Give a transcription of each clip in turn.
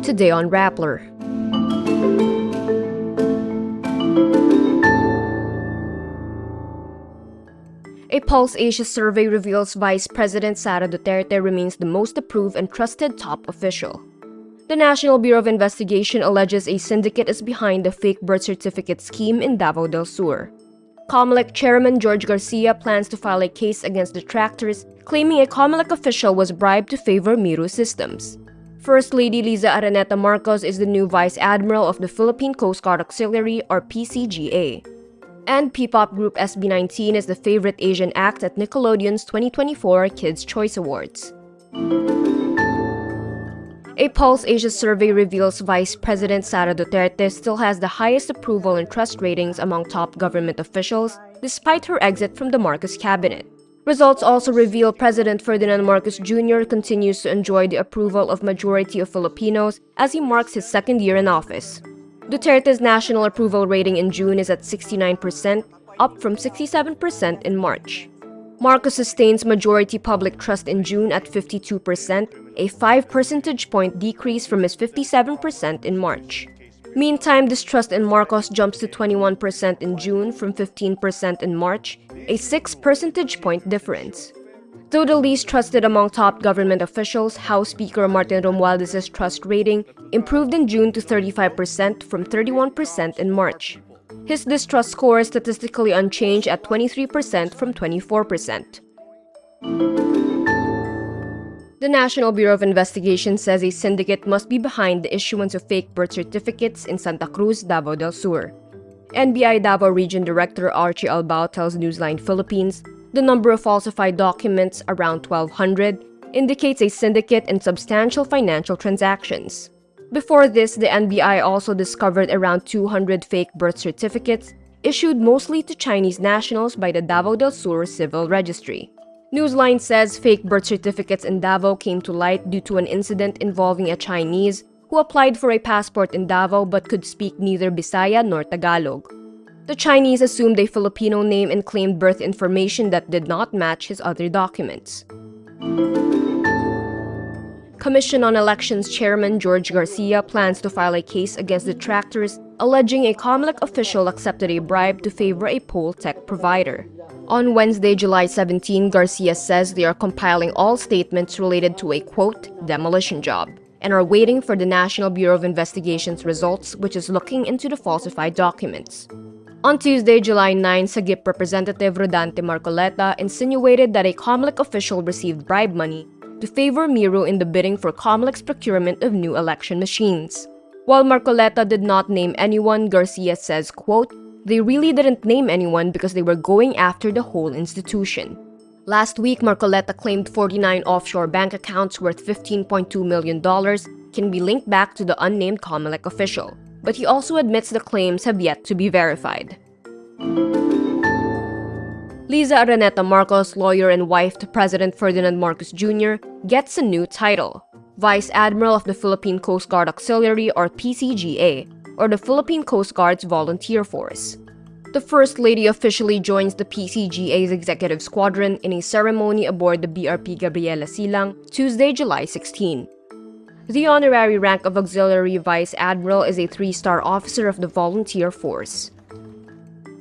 Today on Rappler. A Pulse Asia survey reveals Vice President Sara Duterte remains the most approved and trusted top official. The National Bureau of Investigation alleges a syndicate is behind the fake birth certificate scheme in Davao del Sur. Comelec Chairman George Garcia plans to file a case against detractors, claiming a Comelec official was bribed to favor Miro systems. First Lady Liza Araneta-Marcos is the new Vice Admiral of the Philippine Coast Guard Auxiliary, or PCGA. And P-pop group SB19 is the favorite Asian act at Nickelodeon's 2024 Kids' Choice Awards. A Pulse Asia survey reveals Vice President Sara Duterte still has the highest approval and trust ratings among top government officials, despite her exit from the Marcos cabinet. Results also reveal President Ferdinand Marcos Jr. continues to enjoy the approval of majority of Filipinos as he marks his second year in office. Duterte's national approval rating in June is at 69%, up from 67% in March. Marcos sustains majority public trust in June at 52%, a 5 percentage point decrease from his 57% in March. Meantime, distrust in Marcos jumps to 21% in June from 15% in March, a 6 percentage point difference. Though the least trusted among top government officials, House Speaker Martin Romualdez's trust rating improved in June to 35% from 31% in March. His distrust score is statistically unchanged at 23% from 24%. The National Bureau of Investigation says a syndicate must be behind the issuance of fake birth certificates in Santa Cruz, Davao del Sur. NBI Davao Region Director Archie Albao tells Newsline Philippines the number of falsified documents, around 1,200, indicates a syndicate and substantial financial transactions. Before this, the NBI also discovered around 200 fake birth certificates issued mostly to Chinese nationals by the Davao del Sur Civil Registry. Newsline says fake birth certificates in Davao came to light due to an incident involving a Chinese who applied for a passport in Davao but could speak neither Bisaya nor Tagalog. The Chinese assumed a Filipino name and claimed birth information that did not match his other documents. Commission on Elections Chairman George Garcia plans to file a case against detractors alleging a Comelec official accepted a bribe to favor a poll tech provider. On Wednesday, July 17, Garcia says they are compiling all statements related to a, quote, demolition job, and are waiting for the National Bureau of Investigation's results, which is looking into the falsified documents. On Tuesday, July 9, Sagip Representative Rodante Marcoleta insinuated that a Comelec official received bribe money to favor Miro in the bidding for Comelec's procurement of new election machines. While Marcoleta did not name anyone, Garcia says, quote, they really didn't name anyone because they were going after the whole institution. Last week, Marcoleta claimed 49 offshore bank accounts worth $15.2 million can be linked back to the unnamed Comelec official, but he also admits the claims have yet to be verified. Liza Araneta-Marcos, lawyer and wife to President Ferdinand Marcos Jr., gets a new title, Vice Admiral of the Philippine Coast Guard Auxiliary, or PCGA, or the Philippine Coast Guard's volunteer force. The First Lady officially joins the PCGA's executive squadron in a ceremony aboard the BRP Gabriela Silang, Tuesday, July 16. The honorary rank of Auxiliary Vice Admiral is a 3-star officer of the volunteer force.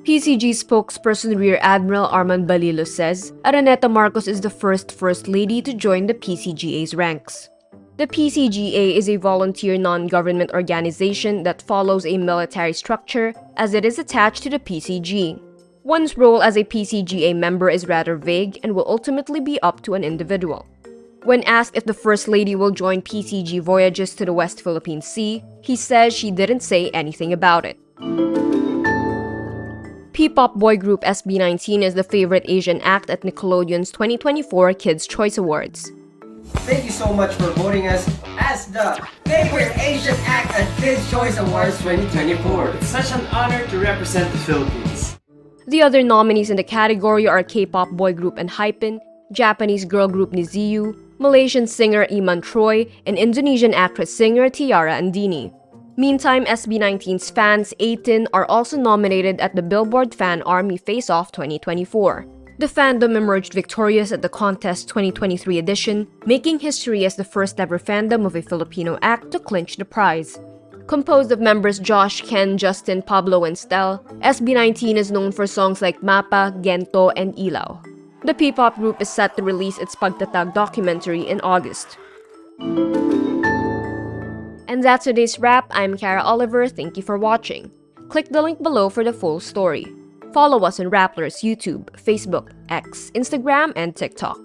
PCG spokesperson Rear Admiral Arman Balilo says Araneta-Marcos is the first First Lady to join the PCGA's ranks. The PCGA is a volunteer non-government organization that follows a military structure as it is attached to the PCG. One's role as a PCGA member is rather vague and will ultimately be up to an individual. When asked if the First Lady will join PCG voyages to the West Philippine Sea, he says she didn't say anything about it. P-pop boy group SB19 is the favorite Asian act at Nickelodeon's 2024 Kids' Choice Awards. Thank you so much for voting us as the favorite Asian act at Kids' Choice Awards 2024. It's such an honor to represent the Philippines. The other nominees in the category are K-pop boy group Enhypen, Japanese girl group Niziu, Malaysian singer Iman Troy, and Indonesian actress-singer Tiara Andini. Meantime, SB19's fans 18 are also nominated at the Billboard Fan Army Face Off 2024. The fandom emerged victorious at the contest's 2023 edition, making history as the first ever fandom of a Filipino act to clinch the prize. Composed of members Josh, Ken, Justin, Pablo, and Stel, SB19 is known for songs like Mapa, Gento, and Ilaw. The P-pop group is set to release its Pagtatag documentary in August. And that's today's wrap. I'm Kara Oliver. Thank you for watching. Click the link below for the full story. Follow us on Rappler's YouTube, Facebook, X, Instagram, and TikTok.